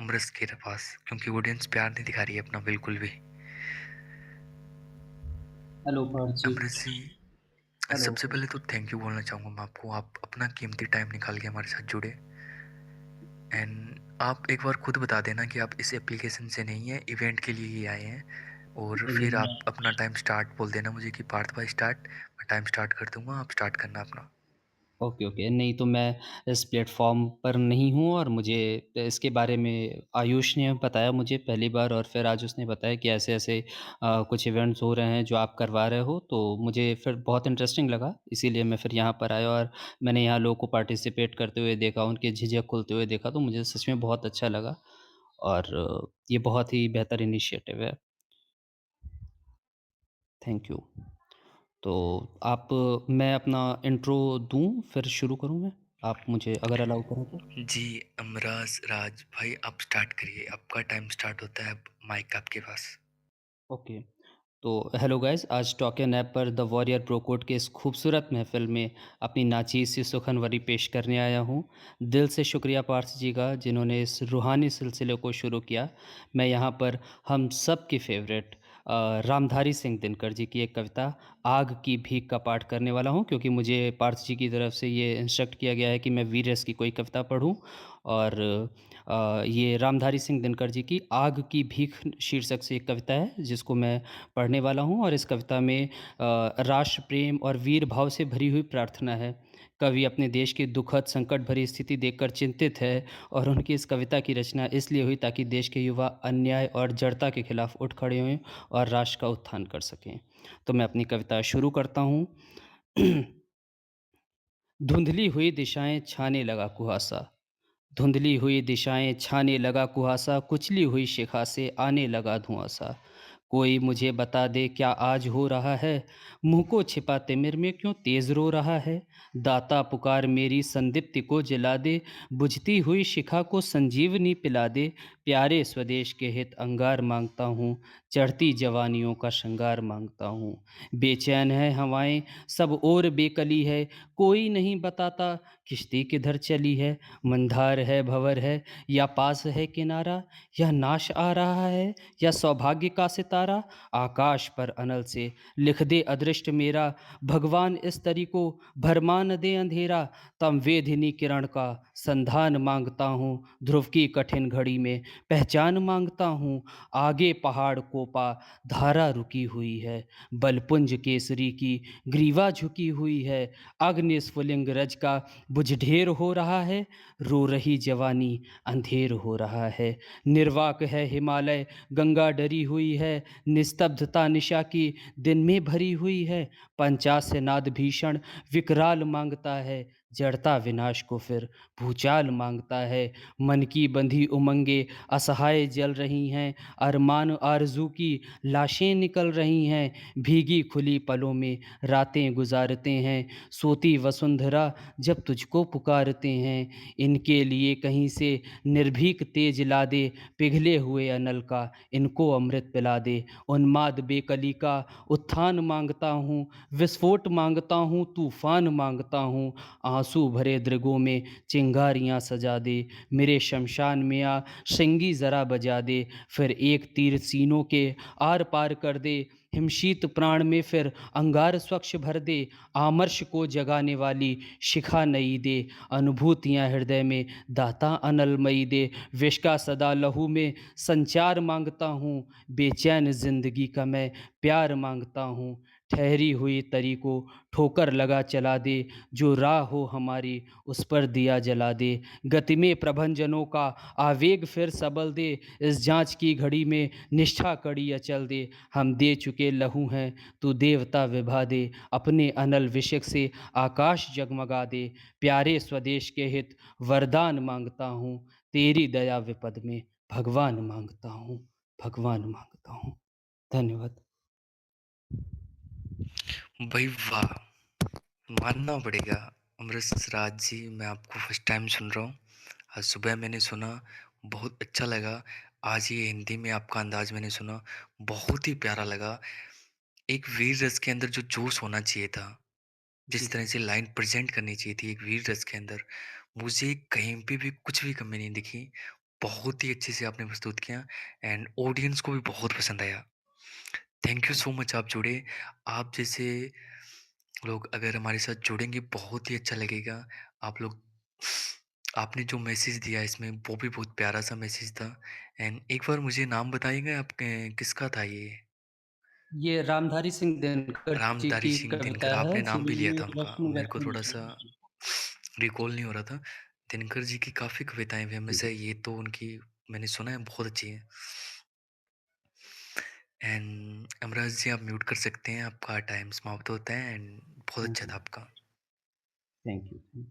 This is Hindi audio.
अमरस के पास, क्योंकि ऑडियंस प्यार नहीं दिखा रही है अपना बिल्कुल भी। हेलो पार्थ जी। अमरस जी, हेलो। सबसे पहले तो थैंक यू बोलना चाहूँगा मैं आपको, आप अपना कीमती टाइम निकाल के हमारे साथ जुड़े। एंड आप एक बार खुद बता देना कि आप इस एप्लीकेशन से नहीं है, इवेंट के लिए ही आए हैं। और नहीं फिर नहीं, आप अपना टाइम स्टार्ट बोल देना मुझे कि पार्थ भाई स्टार्ट, मैं टाइम स्टार्ट कर दूंगा, आप स्टार्ट करना अपना। Okay okay. नहीं तो मैं इस प्लेटफॉर्म पर नहीं हूँ और मुझे इसके बारे में आयुष ने बताया मुझे पहली बार, और फिर आज उसने बताया कि ऐसे ऐसे कुछ इवेंट्स हो रहे हैं जो आप करवा रहे हो, तो मुझे फिर बहुत इंटरेस्टिंग लगा, इसीलिए मैं फिर यहाँ पर आया और मैंने यहाँ लोगों को पार्टिसिपेट करते हुए देखा, उनके झिझक खुलते हुए देखा, तो मुझे सच में बहुत अच्छा लगा। और ये बहुत ही बेहतर इनिशिएटिव है। Thank you. तो आप मैं अपना इंट्रो दूँ, फिर शुरू करूँ मैं? आप मुझे अगर अलाउ करें तो? जी, अमराज राज भाई आप स्टार्ट करिए, आपका टाइम स्टार्ट होता है अब, माइक आपके पास। ओके। तो हेलो गाइस, आज टॉक एन ऐप पर द वॉरियर प्रो कोड के इस खूबसूरत महफ़िल में अपनी नाचीज़ सी सुखनवरी पेश करने आया हूँ। दिल से शुक्रिया पार्थ जी का, जिन्होंने इस रूहानी सिलसिले को शुरू किया। मैं यहाँ पर हम सब की फ़ेवरेट रामधारी सिंह दिनकर जी की एक कविता आग की भीख का पाठ करने वाला हूँ, क्योंकि मुझे पार्थ जी की तरफ से ये इंस्ट्रक्ट किया गया है कि मैं वीर रस की कोई कविता पढ़ूँ। और ये रामधारी सिंह दिनकर जी की आग की भीख शीर्षक से एक कविता है, जिसको मैं पढ़ने वाला हूँ। और इस कविता में राष्ट्र प्रेम और वीर भाव से भरी हुई प्रार्थना है। कवि अपने देश की दुखद संकट भरी स्थिति देखकर चिंतित है, और उनकी इस कविता की रचना इसलिए हुई ताकि देश के युवा अन्याय और जड़ता के खिलाफ उठ खड़े हों और राष्ट्र का उत्थान कर सकें। तो मैं अपनी कविता शुरू करता हूँ। धुंधली हुई दिशाएं छाने लगा कुहासा। धुंधली हुई दिशाएं छाने लगा कुहासा, कुचली हुई शिखा से आने लगा धुआंसा। कोई मुझे बता दे क्या आज हो रहा है, मुंह को छिपा तिमिर में क्यों तेज रो रहा है। दाता पुकार मेरी संदीप्ति को जला दे, बुझती हुई शिखा को संजीवनी पिला दे। प्यारे स्वदेश के हित अंगार मांगता हूँ, चढ़ती जवानियों का श्रृंगार मांगता हूँ। बेचैन है हवाएं, सब और बेकली है, कोई नहीं बताता किश्ती किधर चली है। मंदार है भंवर है या पास है किनारा, यह नाश आ रहा है या सौभाग्य का सितारा। आकाश पर अनल से लिख दे अदृष्ट मेरा, भगवान इस तरी को भरमान दे अंधेरा। तम वेधिनी किरण का संधान मांगता हूँ, ध्रुव की कठिन घड़ी में पहचान मांगता हूँ। आगे पहाड़ कोपा धारा रुकी हुई है, बलपुंज केसरी की ग्रीवा झुकी हुई है। अग्नि स्फुलिंग रज का बुझ ढेर हो रहा है, रो रही जवानी अंधेर हो रहा है। निर्वाक है हिमालय गंगा डरी हुई है, निस्तब्धता निशा की दिन में भरी हुई है। पंचास्य नाद भीषण विकराल मांगता है, जड़ता विनाश को फिर भूचाल मांगता है। मन की बंधी उमंगे असहाय जल रही हैं, अरमान आरजू की लाशें निकल रही हैं। भीगी खुली पलों में रातें गुजारते हैं, सोती वसुंधरा जब तुझको पुकारते हैं। इनके लिए कहीं से निर्भीक तेज ला दे, पिघले हुए अनल का इनको अमृत पिला दे। उन्माद बेकली का उत्थान मांगता हूँ, विस्फोट मांगता हूँ, तूफान मांगता हूँ। आंसू भरे दृगों में चिंगारियाँ सजा दे, मेरे शमशान में आ शिंगी ज़रा बजा दे। फिर एक तीर सीनों के आर पार कर दे, हिमशीत प्राण में फिर अंगार स्वच्छ भर दे। आमर्श को जगाने वाली शिखा नई दे, अनुभूतियाँ हृदय में दाता अनलमयी दे। विष का सदा लहू में संचार मांगता हूँ, बेचैन जिंदगी का मैं प्यार मांगता हूँ। ठहरी हुई तरी को ठोकर लगा चला दे, जो राह हो हमारी उस पर दिया जला दे। गति में प्रभंजनों का आवेग फिर सबल दे, इस जांच की घड़ी में निष्ठा कड़ी अचल दे। हम दे चुके लहू हैं, तू देवता विभा दे, अपने अनल विषय से आकाश जगमगा दे। प्यारे स्वदेश के हित वरदान मांगता हूँ, तेरी दया विपद में भगवान मांगता हूँ, भगवान मांगता हूँ। धन्यवाद। भाई वाह, मानना पड़ेगा अमृत राज जी, मैं आपको फर्स्ट टाइम सुन रहा हूँ। आज सुबह मैंने सुना, बहुत अच्छा लगा। आज ये हिंदी में आपका अंदाज मैंने सुना, बहुत ही प्यारा लगा। एक वीर रस के अंदर जो जोश होना चाहिए था, जी, जिस तरह से लाइन प्रेजेंट करनी चाहिए थी एक वीर रस के अंदर, मुझे कहीं पे भी कुछ भी कमी नहीं दिखी। बहुत ही अच्छे से आपने प्रस्तुत किया एंड ऑडियंस को भी बहुत पसंद आया। थैंक यू सो मच आप जुड़े। आप जैसे लोग अगर हमारे साथ जुड़ेंगे बहुत ही अच्छा लगेगा। आप लोग आपने जो मैसेज दिया इसमें वो भी बहुत प्यारा-सा मैसेज था एंड एक बार मुझे नाम बताइएगा आपके किसका था ये? ये रामधारी सिंह दिनकर जी रामधारी की सिंह कविता दिनकर है, आपने नाम भी लिया सुनिए था उनका। रश्मि मेरे को रश्मि जी। थोड़ा-सा जी, रिकॉल नहीं हो रहा था। दिनकर जी की काफ़ी कविताएँ जी, फेमस है, ये तो उनकी मैंने सुना है बहुत अच्छी है। एंड अमराज जी आप म्यूट कर सकते हैं, आपका टाइम समाप्त होता है एंड बहुत अच्छा थैंक यू, था आपका। Thank you.